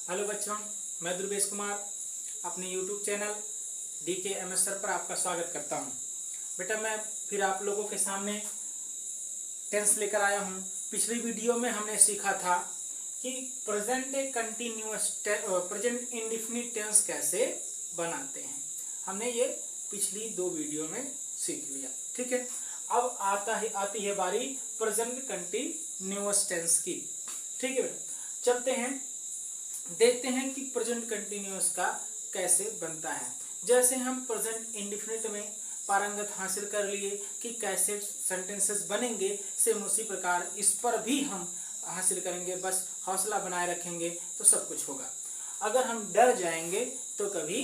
Hello बच्चों, मैं ध्रुवेश कुमार अपने YouTube चैनल DKMS सर पर आपका स्वागत करता हूं। बेटा मैं फिर आप लोगों के सामने टेंस लेकर आया हूं। पिछली वीडियो में हमने सीखा था कि प्रेजेंट इंडेफिनिट टेंस कैसे बनाते हैं। हमने ये पिछली 2 वीडियो में सीख लिया, ठीक है। अब आती है बारी प्रेजेंट कंटिन्यूअस टेंस की, ठीक है बेटा। चलते हैं, देखते हैं कि प्रेजेंट कंटिन्यूअस का कैसे बनता है। जैसे हम प्रेजेंट इंडेफिनिट में पारंगत हासिल कर लिए कि कैसे सेंटेंसेस बनेंगे, सेम उसी प्रकार इस पर भी हम हासिल करेंगे। बस हौसला बनाए रखेंगे तो सब कुछ होगा। अगर हम डर जाएंगे तो कभी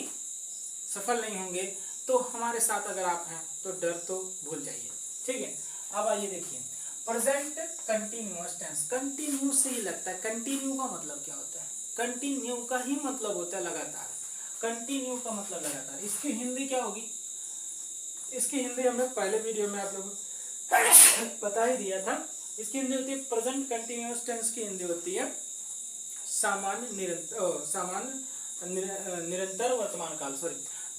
सफल नहीं होंगे। तो हमारे साथ अगर आप हैं तो डर तो भूल जाइए, ठीक है। अब आइए देखिए प्रेजेंट कंटिन्यूअस टेंस। कंटिन्यू से ही लगता है। कंटिन्यू का मतलब क्या होता है? कंटिन्यू का ही मतलब होता है लगातार। कंटिन्यू का मतलब लगातार। इसकी हिंदी क्या होगी? इसकी हिंदी हमने पहले वीडियो में आप लोगों को बता ही दिया था। इसकी हिंदी होती है, प्रेजेंट कंटिन्यूअस टेंस की हिंदी होती है निरंतर वर्तमान काल।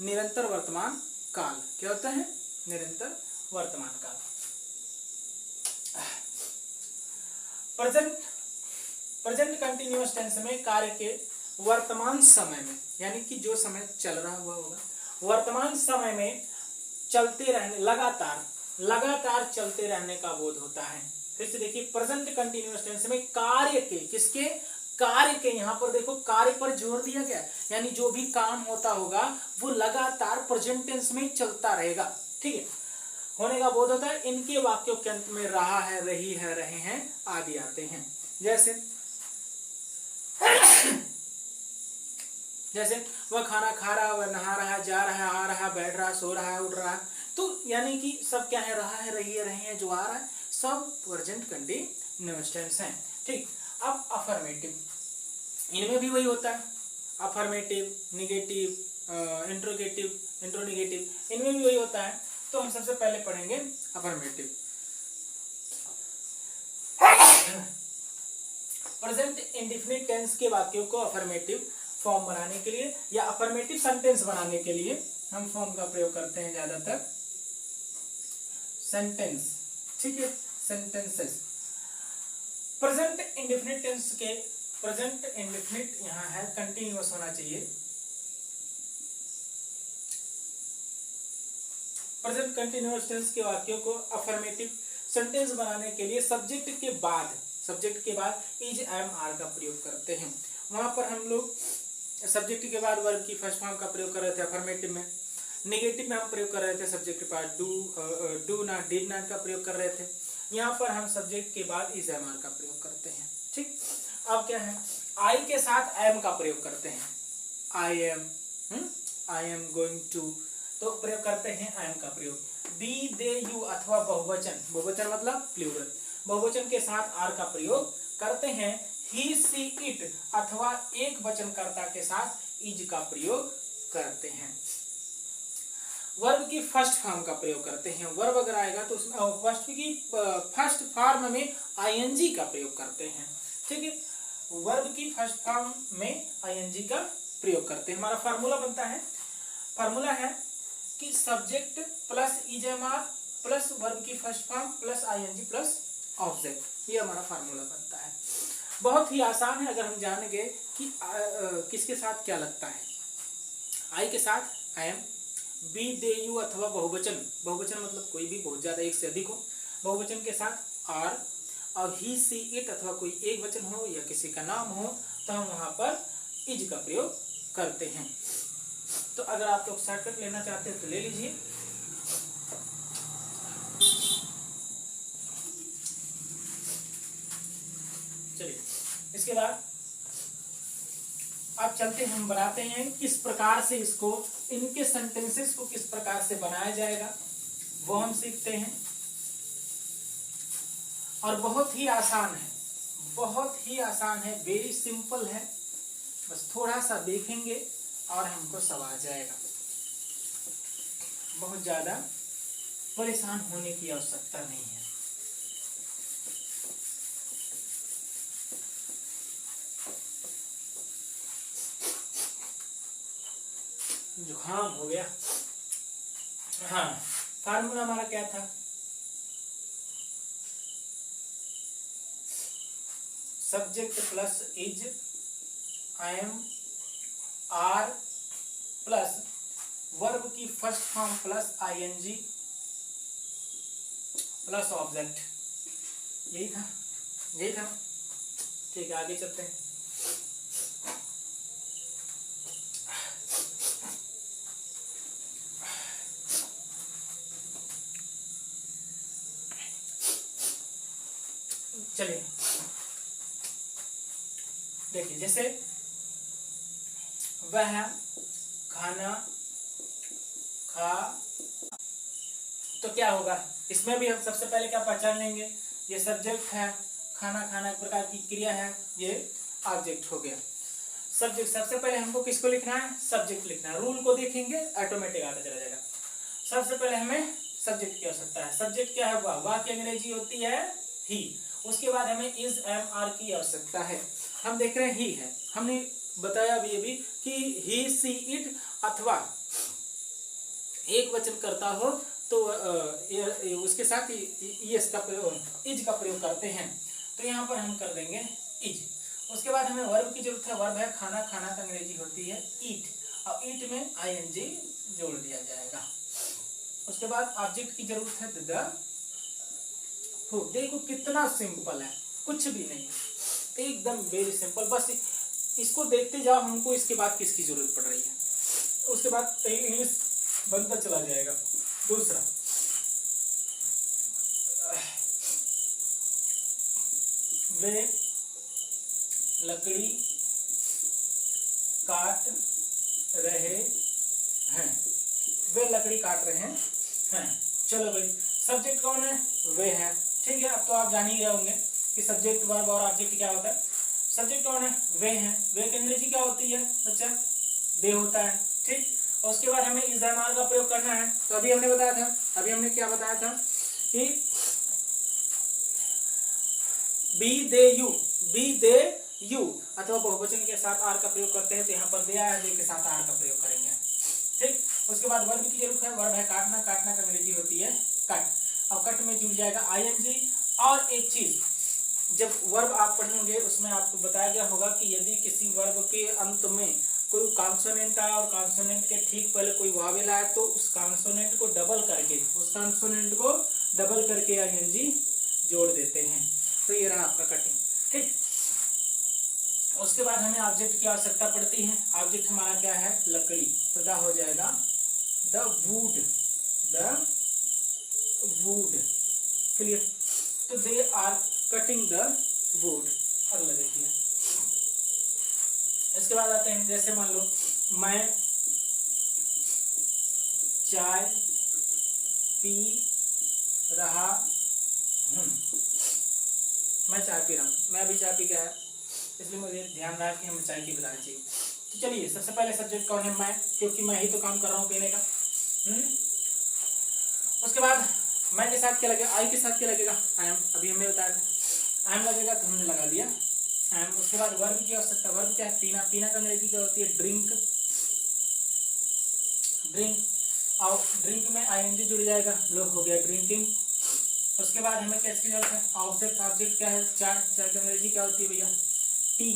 निरंतर वर्तमान काल। क्या होता है? निरंतर वर्तमान काल। प्रेजेंट कंटिन्यूअस टेंस में कार्य के वर्तमान समय में, यानी कि जो समय चल रहा हुआ होगा, वर्तमान समय में चलते रहने, लगातार चलते रहने का बोध होता है। फिर से देखिए, प्रेजेंट कंटिन्यूअस टेंस में कार्य के, किसके? कार्य के। यहां पर देखो, कार्य पर जोर दिया गया, यानी जो भी काम होता होगा वो लगातार प्रेजेंट टेंस में चलता रहेगा, ठीक है, होने का बोध होता है। इनके वाक्यों के अंत में रहा है, रही है, रहे हैं आदि आते हैं। जैसे वह खाना खा रहा, वह नहा रहा, जा रहा, आ रहा, बैठ रहा, सो रहा, उठ रहा। तो यानी कि सब क्या है? रहा है, रही है, रहे हैं, जो आ रहा है, सब प्रेजेंट कंटिन्यूअस टेंस है, ठीक। अब अफर्मेटिव, इनमें भी वही होता है। अफर्मेटिव, निगेटिव, इंट्रोगेटिव, इंट्रोनिगेटिव, इनमें भी वही होता है। तो हम सबसे पहले पढ़ेंगे अफर्मेटिव। प्रेजेंट इंडेफिनिट टेंस के वाक्यों को अफर्मेटिव फॉर्म बनाने के लिए या अफर्मेटिव सेंटेंस बनाने के लिए हम फॉर्म का प्रयोग करते हैं ज्यादातर सेंटेंस, ठीक है, सेंटेंसेस। प्रेजेंट इंडेफिनिट टेंस के प्रेजेंट इंडेफिनिट यहां है, कंटिन्यूअस होना चाहिए। प्रेजेंट कंटिन्यूअस टेंस के वाक्यों को अफर्मेटिव सेंटेंस बनाने के लिए सब्जेक्ट के बाद इज, एम, आर का प्रयोग करते हैं। वहां पर हम लोग सब्जेक्ट के बाद वर्ब की फर्स्ट फॉर्म का प्रयोग कर रहे थे अफर्मेटिव में। नेगेटिव में हम प्रयोग कर रहे थे सब्जेक्ट के बाद डू नॉट, डिड नॉट का प्रयोग कर रहे थे। यहाँ पर हम सब्जेक्ट के बाद इज, एम, आर का प्रयोग करते हैं, ठीक। अब क्या है? आई के साथ एम का प्रयोग करते हैं। आई एम गोइंग टू, तो प्रयोग करते हैं आई एम का प्रयोग। बी, दे, यू अथवा बहुवचन मतलब प्लूरल, बहुवचन के साथ आर का प्रयोग करते हैं। ही, सी, इट अथवा एक वचनकर्ता के साथ इज का प्रयोग करते हैं। वर्ब की फर्स्ट फॉर्म का प्रयोग करते हैं। वर्ब अगर आएगा तो उसमें फर्स्ट फॉर्म में आईएनजी का प्रयोग करते हैं, ठीक है। वर्ब की फर्स्ट फॉर्म में आईएनजी का प्रयोग करते हैं। हमारा फार्मूला बनता है, फार्मूला है कि subject plus is am are plus verb की first form plus ING plus object, ये हमारा फार्मूला बनता है। बहुत ही आसान है अगर हम जानेंगे कि किसके साथ क्या लगता है। आई के साथ I am, we, they, you अथवा बहुवचन मतलब कोई भी, बहुत ज्यादा, एक से अधिक हो, बहुवचन के साथ आर, और ही, सी, इट अथवा कोई एक वचन हो या किसी का नाम हो तो हम वहां पर इज का प्रयोग करते हैं। तो अगर आप लोग शॉर्टकट लेना चाहते हैं तो ले लीजिए। चलिए, इसके बाद अब चलते हम बनाते हैं किस प्रकार से इसको, इनके सेंटेंसेस को किस प्रकार से बनाया जाएगा वो हम सीखते हैं। और बहुत ही आसान है, वेरी सिंपल है। बस थोड़ा सा देखेंगे और हमको सब आ जाएगा। बहुत ज्यादा परेशान होने की आवश्यकता नहीं है। जुकाम हो गया। हाँ, फार्मूला हमारा क्या था, subject plus is am are plus verb की first form plus ING plus object, यही था, यही था। ठीक है, आगे चलते हैं। चलिए देखिए, जैसे वह खाना खा, तो क्या होगा, इसमें भी हम सबसे पहले क्या पहचान लेंगे, ये सब्जेक्ट है, खाना खाना एक प्रकार की क्रिया है, ये ऑब्जेक्ट हो गया। सब्जेक्ट सबसे पहले हमको किसको लिखना है, सब्जेक्ट लिखना है। रूल को देखेंगे ऑटोमेटिक आता चला जाएगा। सबसे पहले हमें सब्जेक्ट की आवश्यकता है। सब्जेक्ट क्या है, वह की अंग्रेजी होती है ही। उसके बाद हमें इज एम आर की आवश्यकता है। हम देख रहे हैं ही है, हमने बताया अभी अभी कि ही सी इट अथवा एक वचन करता हो तो उसके साथ इज का प्रयोग करते हैं। तो यहाँ पर हम कर देंगे इज। उसके बाद हमें वर्ब की जरूरत है। वर्ब है खाना, खाना का अंग्रेजी होती है ईट, और ईट में आईएनजी जोड़ दिया जाएगा। उसके बाद ऑब्जेक्ट की जरूरत है द फूड। देखो कितना सिंपल है, कुछ भी नहीं, एकदम वेरी सिंपल। बस इसको देखते जाओ, हमको इसके बाद किसकी जरूरत पड़ रही है, उसके बाद इंग्लिश बनता चला जाएगा। दूसरा, वे लकड़ी काट रहे हैं, वे लकड़ी काट रहे हैं। चलो भाई, सब्जेक्ट कौन है, वे है। ठीक है, अब तो आप जान ही रहे होंगे कि सब्जेक्ट वर्ब और ऑब्जेक्ट क्या होता है। सब्जेक्ट कौन है, वे हैं। वे की अंग्रेजी क्या होती है बच्चा, दे होता है। ठीक, और उसके बाद हमें इज एम आर का प्रयोग करना है। तो अभी हमने बताया था, अभी हमने क्या बताया था कि बी दे यू अथवा बहुवचन के साथ आर का प्रयोग करते हैं, तो यहाँ पर दे आया, दे के साथ आर का प्रयोग करेंगे। ठीक, उसके बाद वर्ब की जरूरत है। वर्ब है काटना, काटना का अंग्रेजी होती है कट। अब कट में जुड़ जाएगा आईएनजी। और एक चीज, जब वर्ब आप पढ़ेंगे उसमें आपको बताया गया होगा कि यदि किसी वर्ब के अंत में कोई कॉन्सोनेंट आया और कॉन्सोनेंट के ठीक पहले कोई वावेल आया, तो उस कॉन्सोनेंट को डबल करके आईएनजी जोड़ देते हैं। तो ये रहा आपका कटिंग। ठीक, उसके बाद हमें ऑब्जेक्ट की आवश्यकता पड़ती है। ऑब्जेक्ट हमारा क्या है, लकड़ी, तो द हो जाएगा the wood, the wood. Clear, तो they are cutting the wood. अगला देखिए, इसके बाद आते हैं, जैसे मान लो मैं चाय पी रहा हूँ, मैं चाय पी रहा हूँ, मैं अभी चाय पी गया, इसलिए मुझे ध्यान रहा कि हमें चाय की बतानी चाहिए। तो चलिए, सबसे पहले सब्जेक्ट कौन है, मैं, क्योंकि मैं ही तो काम कर रहा हूँ पीने का। उसके बाद मैं के साथ क्या लगेगा, आई के साथ क्या लगेगा, आई एम। अभी हमने बताया था आई एम लगेगा, तो हमने लगा दिया आई एम। उसके बाद वर्ब की आवश्यकता, वर्ब क्या है, पीना। पीना का अंग्रेजी क्या होती है, ड्रिंक, ड्रिंक। और ड्रिंक में आईएनजी जुड़ जाएगा, लो हो गया ड्रिंकिंग। उसके बाद हमें क्या इसकी जरूरत है, ऑब्जेक्ट। ऑब्जेक्ट क्या है, चाय। चाय की अंग्रेजी क्या होती है भैया, टी,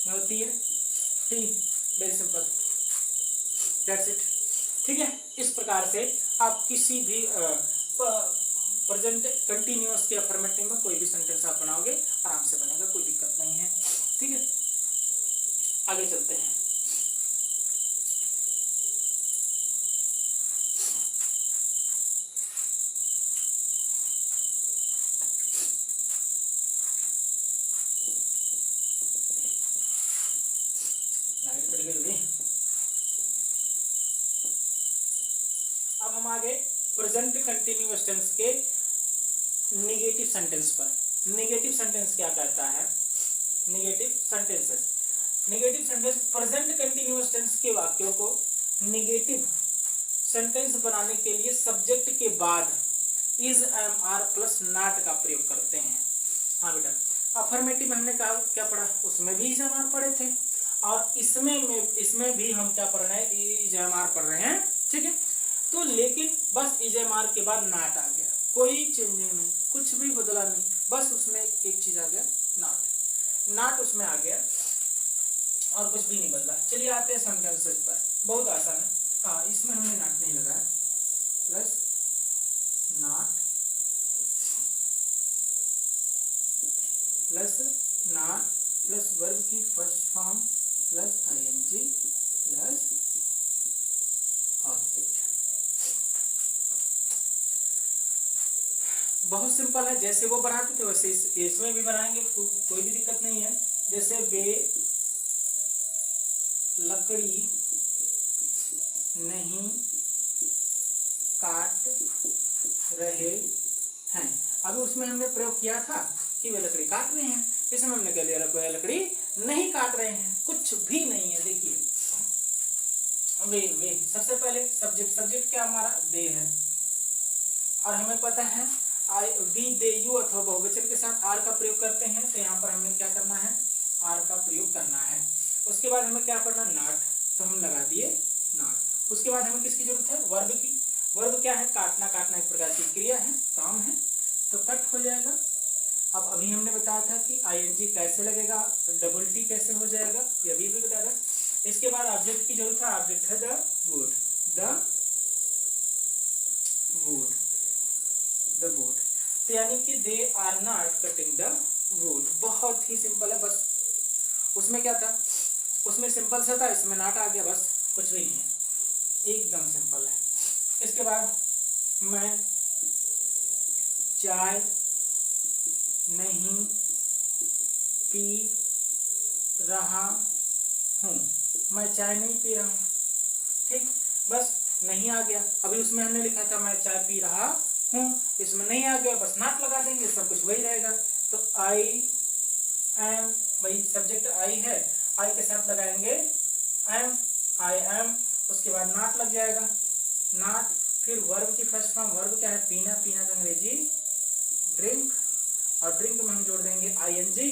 क्या होती है, T. Very simple, that's it. ठीक है, इस प्रकार से आप किसी भी प्रेजेंट कंटिन्यूअस के अफर्मेटिव में कोई भी सेंटेंस आप बनाओगे, आराम से बनेगा, कोई दिक्कत नहीं है। ठीक है, आगे चलते हैं। लाइट कट गई होगी। अब हम आगे प्रेजेंट कंटिन्यूअस टेंस के निगेटिव सेंटेंस पर। निगेटिव सेंटेंस क्या कहता है, negative sentences. Negative sentence present continuous tense के वाक्यों को निगेटिव सेंटेंस बनाने के लिए सब्जेक्ट के बाद is am are plus not का प्रयोग करते हैं। हाँ बेटा, अफर्मेटिव में हमने कहा क्या पढ़ा, उसमें भी इज एम आर पढ़े थे, और इसमें भी हम क्या पढ़ रहे हैं, इजमार पढ़ रहे हैं, ठीक है। तो लेकिन बस इजमार के बाद नाट आ गया, कोई चेंज नहीं, कुछ भी बदला नहीं, बस उसमें एक चीज आ गया, नाट उसमें आ गया और कुछ भी नहीं बदला। चलिए आते हैं सेंटेंसेस पर, बहुत आसान है। हाँ, इसमें हमने नाट नहीं लगाया, प्लस नाट प्लस वर्ब की first form plus ING plus object. बहुत सिंपल है, जैसे वो बनाते थे वैसे इसमें भी बनाएंगे, कोई भी दिक्कत नहीं है। जैसे वे लकड़ी नहीं काट रहे हैं, अभी उसमें हमने प्रयोग किया था कि वे लकड़ी काट रहे हैं, इसमें हमने कह लिया वे लकड़ी नहीं काट रहे हैं, कुछ भी नहीं है। देखिए वे सबसे पहले सब्जेक्ट क्या हमारा दे है, और हमें पता है आई बी दे यू अथवा बहुवचन के साथ आर का प्रयोग करते हैं, तो यहाँ पर हमें क्या करना है, आर का प्रयोग करना है। उसके बाद हमें क्या पढ़ना, नाट, तो हम लगा दिए नाट। उसके बाद हमें किसकी जरूरत है, वर्ब की। वर्ब क्या है, काटना एक प्रकार की क्रिया है, काम है, तो कट हो जाएगा। अब अभी हमने बताया था कि आईएनजी कैसे लगेगा, डबल टी कैसे हो जाएगा, ये भी बताया। इसके बाद ऑब्जेक्ट की जरूरत है, ऑब्जेक्ट है द वुड, तो यानी कि they are not cutting the wood. बहुत ही सिंपल है, बस उसमें क्या था, उसमें सिंपल सा था, इसमें नॉट आ गया, बस कुछ भी नहीं है, एकदम सिंपल है। इसके बाद मैं चाय नहीं पी रहा हूँ, मैं चाय नहीं पी रहा हूँ, ठीक, बस नहीं आ गया। अभी उसमें हमने लिखा था मैं चाय पी रहा हूँ, इसमें नहीं आ गया, बस नॉट लगा देंगे, सब कुछ वही रहेगा। तो आई एम, भाई सब्जेक्ट आई है, आई के साथ लगाएंगे एम, आई एम, उसके बाद नॉट लग जाएगा, नॉट, फिर वर्ब की फर्स्ट फॉर्म, वर्ब क्या है, पीना, पीना का अंग्रेजी ड्रिंक, और ड्रिंक में हम जोड़ देंगे आईएनजी,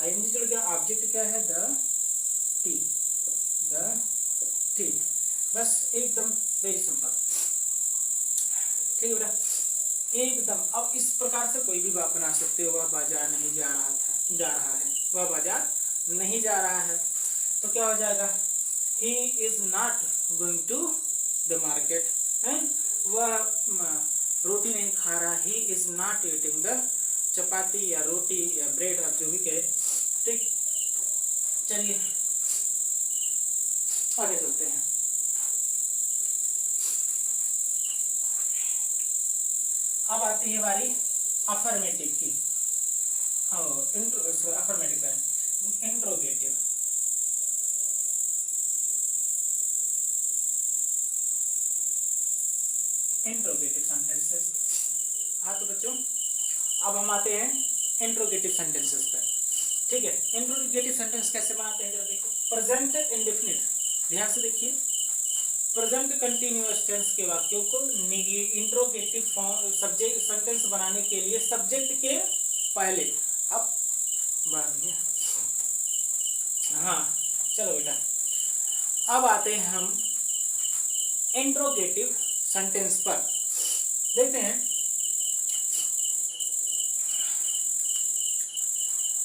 आईएनजी जोड़ गया। ऑब्जेक्ट क्या है, द टी, बस एकदम वेरी सिंपल, ठीक है बेटा, एकदम। अब इस प्रकार से कोई भी बात बना सकते हो, वह बाजार नहीं जा रहा है, वह बाजार नहीं जा रहा है, तो क्या हो जाएगा, he is not going to the market, वह रोटी नहीं खा रहा, he is not eating the chapati या रोटी या ब्रेड, आप जो भी कहे, ठीक। चलिए आगे चलते हैं। अब आती है बारी अफर्मेटिव की, अफर्मेटिव का इंट्रोगेटिव। Interrogative sentences. हाँ तो बच्चों अब हम आते हैं इंट्रोगेटिव सेंटेंसेस पर, ठीक है। इंट्रोगेटिव सेंटेंस कैसे बनाते हैं जरा देखो। प्रेजेंट इंडेफिनिट, ध्यान से देखिए, प्रेजेंट कंटिन्यूअस टेंस के वाक्यों को इंट्रोगेटिव सब्जेक्ट सेंटेंस बनाने के लिए सब्जेक्ट के पहले, अब बढ़ गया, हाँ चलो बेटा, अब आते हैं हम इंट्रोगेटिव सेंटेंस पर, देखते हैं।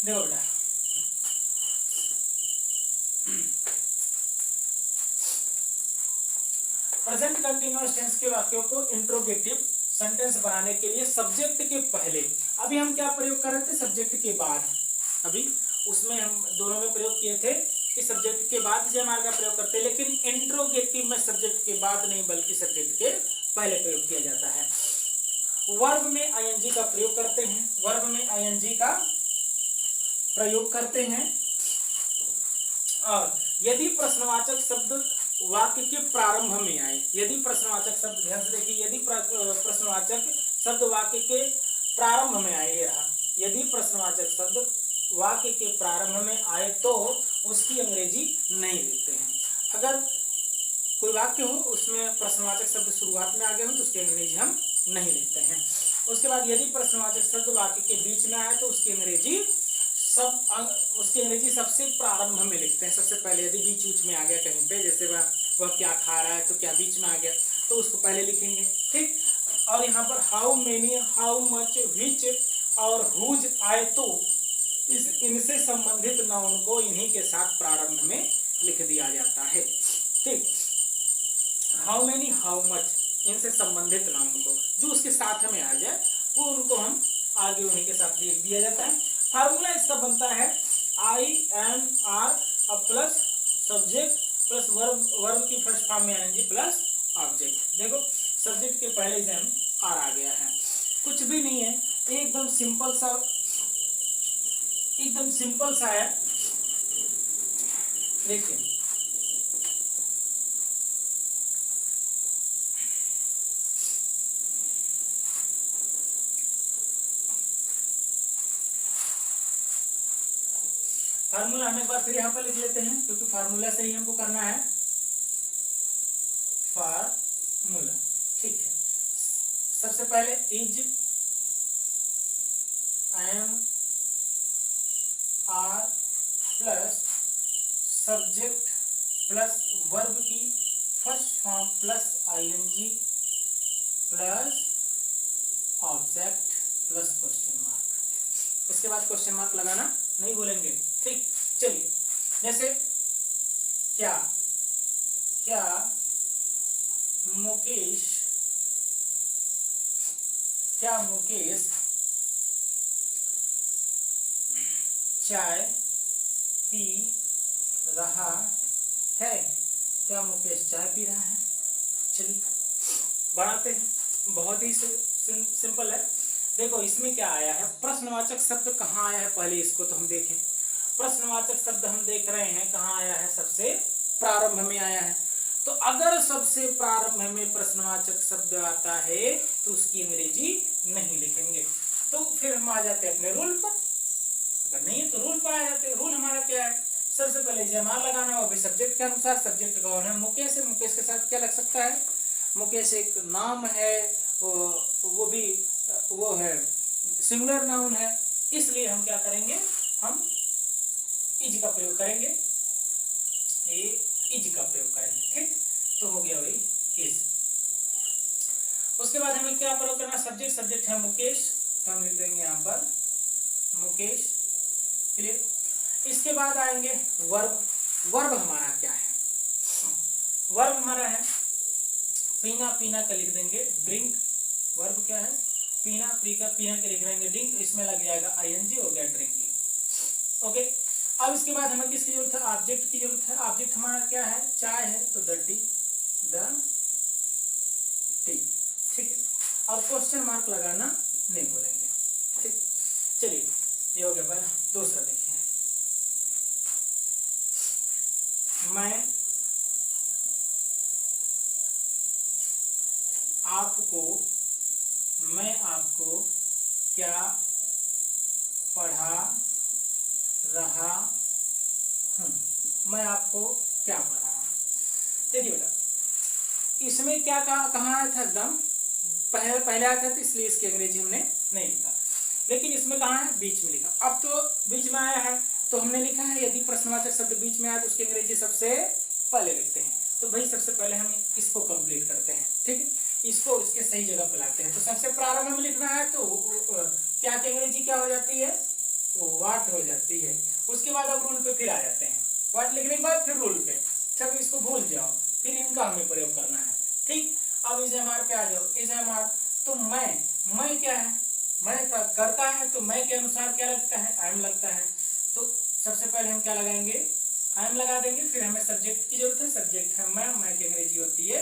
देखो बेटा, प्रेजेंट कंटिन्यूअस टेंस के वाक्यों को इंट्रोगेटिव सेंटेंस बनाने के लिए सब्जेक्ट के पहले, अभी हम क्या प्रयोग कर रहे थे, सब्जेक्ट के बाद, अभी उसमें हम दोनों में प्रयोग किए थे कि सब्जेक्ट के बाद जेएमआर का प्रयोग करते हैं, लेकिन इंट्रोगेटिव में सब्जेक्ट के बाद नहीं बल्कि सब्जेक्ट के पहले प्रयोग किया जाता है। वर्ब में आईएनजी का प्रयोग करते हैं, वर्ब में आईएनजी का प्रयोग करते हैं, और यदि प्रश्नवाचक शब्द वाक्य के प्रारंभ में आए, यदि प्रश्नवाचक शब्द, ध्यान से देखिए, यदि प्रश्नवाचक शब्द वाक्य के प्रारंभ में आए, ये रहा, यदि प्रश्नवाचक शब्द वाक्य के प्रारंभ में आए तो उसकी अंग्रेजी नहीं लिखते हैं। अगर कोई वाक्य हो उसमें प्रश्नवाचक शब्द शुरुआत में आ गए हो तो उसकी अंग्रेजी हम नहीं लिखते हैं। उसके बाद यदि प्रश्नवाचक शब्द वाक्य के बीच में आए तो उसकी अंग्रेजी उसकी अंग्रेजी सबसे प्रारंभ में लिखते हैं, सबसे पहले। यदि बीच बीच में आ गया कहीं पे, जैसे वह क्या खा रहा है तो क्या बीच में आ गया, तो उसको पहले लिखेंगे, ठीक। और यहाँ पर हाउ मेनी, हाउ मच, विच और हुज आए तो इनसे संबंधित नाउन को इन्हीं के साथ प्रारंभ में लिख दिया जाता है, ठीक। हाउ मेनी, हाउ मच, इनसे संबंधित नाउन को जो उसके साथ में आ जाए वो उनको हम आगे उन्हीं के साथ लिख दिया जाता है। फार्मूला इसका बनता है IMR plus subject plus verb, verb की फर्स्ट फॉर्म में ING प्लस ऑब्जेक्ट। देखो सब्जेक्ट के पहले IMR आ गया है, कुछ भी नहीं है, एकदम सिंपल सा, एकदम सिंपल सा है। देखिए फार्मूला हम एक बार फिर यहाँ पर लिख लेते हैं, क्योंकि फार्मूला से ही हमको करना है। फार्मूला, ठीक है। सबसे पहले is IMR plus subject plus verb की first form plus ING plus object plus question mark. इसके बाद क्वेश्चन मार्क लगाना नहीं भूलेंगे, ठीक। चलिए, जैसे क्या, क्या मुकेश, क्या मुकेश चाय पी रहा है, क्या मुकेश चाय पी रहा है। चलिए बढ़ाते हैं, बहुत ही सिंपल है। देखो इसमें क्या आया है, प्रश्नवाचक शब्द कहाँ आया है, पहले इसको तो हम देखें। प्रश्नवाचक शब्द हम देख रहे हैं कहाँ आया है, सबसे प्रारंभ में आया है। तो अगर सबसे प्रारंभ में प्रश्नवाचक शब्द आता है तो उसकी अंग्रेजी नहीं लिखेंगे, तो फिर हम आ जाते हैं अपने रूल पर। अगर नहीं है तो रूल पर आ जाते हैं। रूल हमारा क्या है, सबसे पहले IMR लगाना, वो भी सब्जेक्ट के अनुसार। सब्जेक्ट कौन है, मुकेश है, मुकेश के साथ क्या लग सकता है, मुकेश एक नाम है, वो भी वो है सिंगुलर नाउन है, इसलिए हम क्या करेंगे, हम इज का प्रयोग करेंगे, इज का प्रयोग करेंगे, ठीक। तो हो गया भाई इज। उसके बाद हमें क्या प्रयोग करना, सब्जेक्ट, सब्जेक्ट है मुकेश, तो हम लिख देंगे यहाँ पर मुकेश, क्लियर। इसके बाद आएंगे वर्ब। वर्ब हमारा क्या है, वर्ब हमारा है पीना, पीना का लिख देंगे ड्रिंक। वर्ब क्या है, पीना, पी का पीना के लिख देंगे ड्रिंक, इसमें लग जाएगा ING, हो गया ड्रिंकिंग, ओके। अब इसके बाद हमें किसकी जरूरत है, ऑब्जेक्ट की जरूरत है। ऑब्जेक्ट हमारा क्या है, चाय है, तो द टी, ठीक है। और क्वेश्चन मार्क लगाना नहीं भूलेंगे, ठीक। चलिए ये हो गया पहला। दूसरा देखिए, मैं आपको क्या पढ़ा रहा हूं, मैं आपको क्या पढ़ा रहा हूं। देखिए बेटा, इसमें क्या कहाँ आया था, एकदम पहले आया था, तो इसलिए इसकी अंग्रेजी हमने नहीं लिखा। लेकिन इसमें कहाँ है, बीच में लिखा। अब तो बीच में आया है तो हमने लिखा है, यदि प्रश्नवाचक शब्द बीच में आया तो उसकी अंग्रेजी सबसे पहले लिखते हैं। तो भाई सबसे पहले हम इसको कंप्लीट करते हैं, ठीक है, इसको इसके सही जगह पे लाते हैं। तो सबसे प्रारंभ में लिखना है तो क्या की अंग्रेजी क्या हो जाती है, वाट हो जाती है। उसके बाद अब रूल पे फिर आ जाते हैं, वाट लिखने के बाद फिर रूल पे, सब इसको भूल जाओ, फिर इनका हमें प्रयोग करना है, ठीक। अब IMR पे आ जाओ, IMR, तो मैं क्या है, मैं करता है, तो मैं के अनुसार क्या लगता है, I am लगता है। तो सबसे पहले हम क्या लगाएंगे, I am लगा देंगे, फिर हमें सब्जेक्ट की जरूरत है, सब्जेक्ट है मैं की अंग्रेजी होती है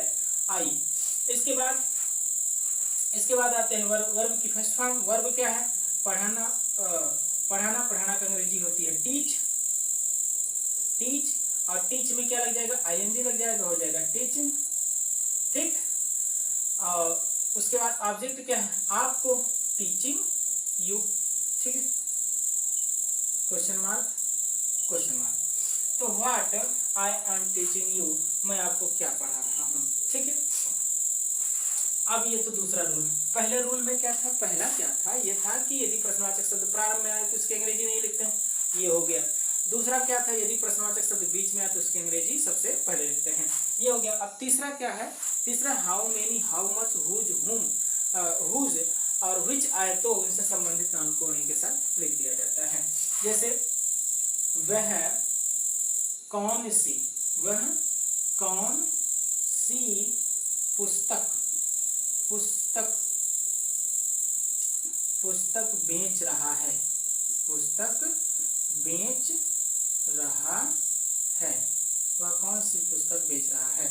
I। इसके बाद आते हैं वर्ब। वर्ब की फर्स्ट फॉर्म, वर्ब क्या है, पढ़ाना, पढ़ाना का अंग्रेजी होती है टीच, और टीच में क्या लग जाएगा, ING लग जाएगा, हो जाएगा टीचिंग, ठीक। और उसके बाद ऑब्जेक्ट क्या है, आपको, टीचिंग यू, ठीक है, क्वेश्चन मार्क, क्वेश्चन मार्क। तो what I am teaching you, मैं आपको क्या पढ़ा रहा हूँ, ठीक है। अब ये तो दूसरा रूल। पहले रूल में क्या था, पहला क्या था, ये था कि यदि प्रश्नवाचक शब्द प्रारंभ में आए तो उसकी अंग्रेजी नहीं लिखते हैं। ये हो गया। दूसरा क्या था, यदि प्रश्नवाचक शब्द बीच में आए तो उसकी अंग्रेजी सबसे पहले लिखते हैं, ये हो गया। अब तीसरा क्या है, तीसरा how many, how much, whose, whom, whose और विच आए तो उनसे संबंधित नाउन को उन्हीं के साथ लिख दिया जाता है। जैसे वह कौन सी, वह कौन सी पुस्तक, पुस्तक, पुस्तक बेच रहा है, पुस्तक बेच रहा है, वह कौन सी पुस्तक बेच रहा है।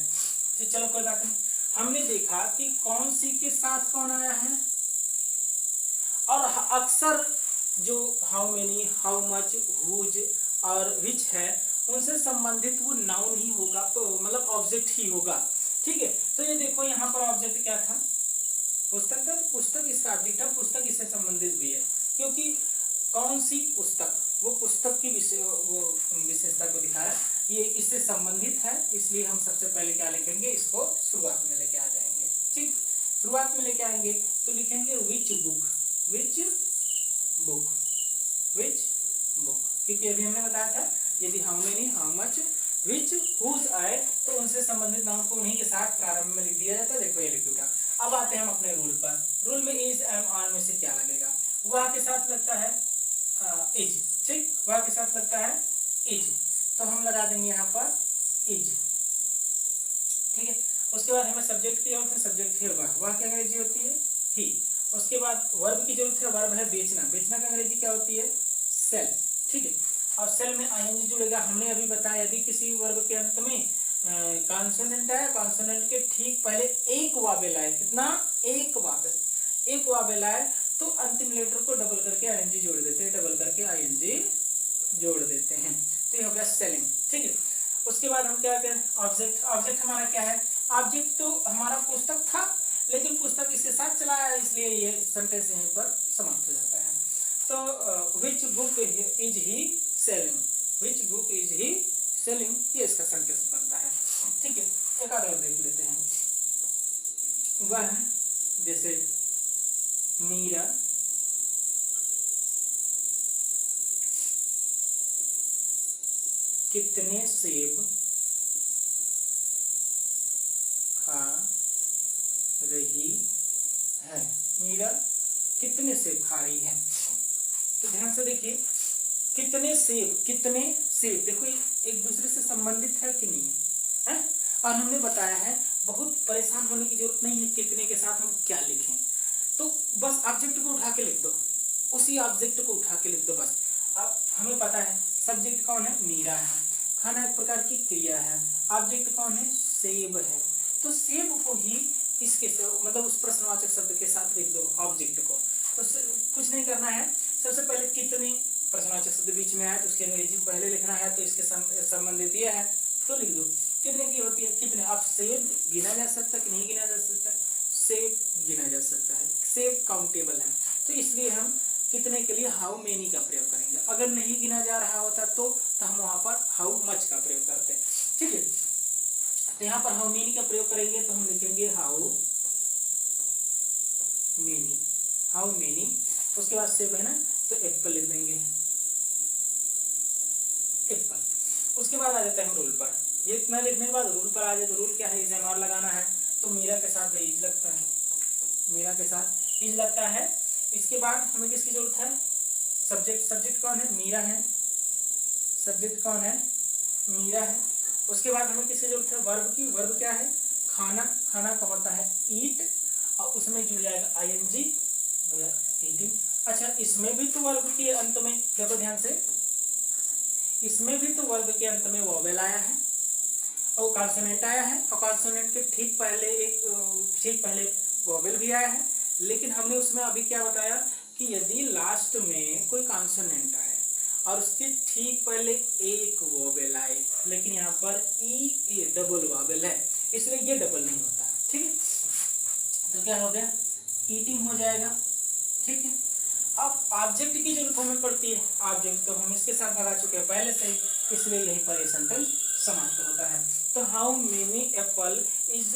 तो चलो कोई बात नहीं, हमने देखा कि कौन सी के साथ कौन आया है, और अक्सर जो how many, how much, whose और विच है उनसे संबंधित वो नाउन ही होगा, मतलब ऑब्जेक्ट ही होगा। ठीक है, तो ये देखो यहाँ पर ऑब्जेक्ट क्या था, पुस्तक था, पुस्तक इसका ऑब्जेक्ट है, पुस्तक इससे संबंधित भी है, क्योंकि कौन सी पुस्तक, वो पुस्तक की विशेषता को दिखाया, ये इससे संबंधित है, इसलिए हम सबसे पहले क्या लिखेंगे, इसको शुरुआत में लेके आ जाएंगे। ठीक, शुरुआत में लेके आएंगे तो लिखेंगे which book, which book, which book, क्योंकि अभी हमने बताया था यदि how many, how much, which, whose आए तो उनसे संबंधित नाउन को उन्हीं के साथ प्रारंभ में लिख दिया जाता है। देखो ये लिख दिया। अब आते हैं हम अपने रूल पर। रूल में इज, एम, आर में से क्या लगेगा, वह के साथ लगता है इज। ठीक, वह के साथ लगता है इज, तो हम लगा देंगे यहाँ पर इज। ठीक है, उसके बाद हमें सब्जेक्ट की जरूरत है, सब्जेक्ट है वह की अंग्रेजी होती है ही। उसके बाद वर्ब की जरूरत है, वर्ब है बेचना, बेचना की अंग्रेजी क्या होती है, सेल। ठीक है, और सेल में आईएनजी जुड़ेगा। हमने अभी बताया यदि किसी वर्ब के अंत में कॉन्सोनेंट आए, कॉन्सोनेंट के ठीक पहले एक वावेल आए, कितना, एक वावेल, एक वावेल आए तो अंतिम लेटर को डबल करके आईएनजी जोड़ देते हैं, डबल करके आईएनजी जोड़ देते हैं, तो ये हो गया सेलिंग। ठीक है, उसके बाद हम क्या करें, ऑब्जेक्ट। ऑब्जेक्ट हमारा क्या है, ऑब्जेक्ट तो हमारा पुस्तक था, लेकिन पुस्तक इसके साथ चला है, इसलिए ये सेंटेंस यहीं पर समाप्त हो जाता है। तो which book is he selling, which book is he selling, ये इसका सेंटेंस बनता है। ठीक है, एक और देख लेते हैं। वह, जैसे मीरा कितने सेब खा रही है, मीरा कितने सेब खा रही है। तो ध्यान से देखिए, कितने सेब, कितने सेब, देखो एक दूसरे से संबंधित है कि नहीं है, और हमने बताया है बहुत परेशान होने की जरूरत नहीं है कितने के साथ हम क्या लिखें, तो बस ऑब्जेक्ट को उठा के लिख दो, उसी ऑब्जेक्ट को उठा के लिख दो बस। अब हमें पता है सब्जेक्ट कौन है, मीरा है, खाना एक प्रकार की क्रिया है, ऑब्जेक्ट कौन है, सेब है, तो सेब को ही इसके मतलब उस प्रश्नवाचक शब्द के साथ लिख दो ऑब्जेक्ट को। तो कुछ नहीं करना है, सबसे पहले कितने, प्रश्नवाचक शब्द बीच में आए तो उसकी अंग्रेजी पहले लिखना है, तो इसके संबंधित ये है तो लिख दो। कितने की होती है, कितने। अब सेब गिना जा सकता है कि नहीं गिना जा सकता है, सेब गिना जा सकता है, सेब काउंटेबल है, तो इसलिए हम कितने के लिए हाउ मेनी का प्रयोग करेंगे। अगर नहीं गिना जा रहा होता तो हम वहां पर हाउ मच का प्रयोग करते हैं। ठीक है, तो यहाँ पर हाउ मेनी का प्रयोग करेंगे तो हम लिखेंगे हाउ मेनी, हाउ मेनी। उसके बाद सेब है ना, तो एप्पल लिख देंगे, एप्पल। उसके बाद आ जाते हैं हम रूल पर। ये इतना लिखने के बाद रूल पर आ जाए, तो रूल क्या है, इज एम आर लगाना है, तो मीरा के साथ इज लगता है, मीरा के साथ इज लगता है। इसके बाद हमें किसकी जरूरत है, सब्जेक्ट, सब्जेक्ट कौन है, मीरा है, सब्जेक्ट कौन है, मीरा है। उसके बाद हमें किसकी जरूरत है, वर्ब की, वर्ब क्या है, खाना, खाना का होता है ईट, और उसमें जुड़ जाएगा आईएनजी, ईटिंग। अच्छा, इसमें भी तो वर्ब के अंत में, देखो ध्यान से, इसमें भी तो वर्ब के अंत में वोवेल आया है और कॉन्सोनेंट आया है, और कॉन्सोनेंट के ठीक पहले वोवेल भी आया है, लेकिन हमने उसमें अभी क्या बताया कि यदि लास्ट में कोई कॉन्सोनेंट आए और उसके ठीक पहले एक वोवेल आए, लेकिन यहाँ पर ई डबल वोवेल है, इसलिए ये डबल नहीं होता। ठीक है, तो क्या हो गया, ईटिंग हो जाएगा। ठीक है, अब ऑब्जेक्ट की जरूरत हमें पड़ती है, ऑब्जेक्ट तो हम इसके साथ भगा चुके हैं पहले से ही, इसलिए यही पर ये सेंटेंस समाप्त होता है। तो how many apple is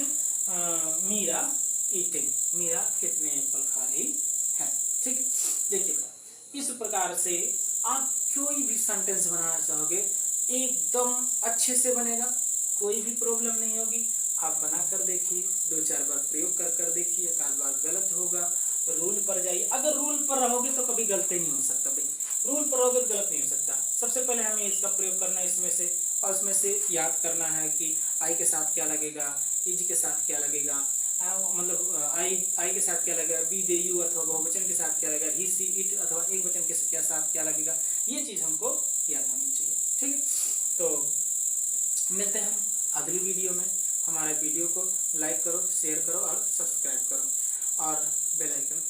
Meera eating, Meera कितने एप्पल खा रही है। ठीक है, देखिए इस प्रकार से आप कोई भी सेंटेंस बनाना चाहोगे एकदम अच्छे से बनेगा, कोई भी प्रॉब्लम नहीं होगी। आप बना कर देखिए, 2-4 बार प्रयोग कर देखिए, एक आध बार गलत होगा रूल पर जाइए। अगर रूल पर रहोगे तो कभी गलत ही नहीं हो सकता भाई, रूल पर रहोगे तो गलत नहीं हो सकता। सबसे पहले हमें इसका प्रयोग करना है इसमें से, और उसमें से याद करना है कि आई के साथ क्या लगेगा, इज के साथ क्या लगेगा, मतलब आई के साथ क्या लगेगा, बी दे यू अथवा बहुवचन के साथ क्या लगेगा, ही सी इट अथवा एक वचन के साथ क्या लगेगा, ये चीज़ हमको याद होनी चाहिए। ठीक है, तो मिलते हैं हम अगली वीडियो में। हमारे वीडियो को लाइक करो, शेयर करो और सब्सक्राइब करो और बेल आइकन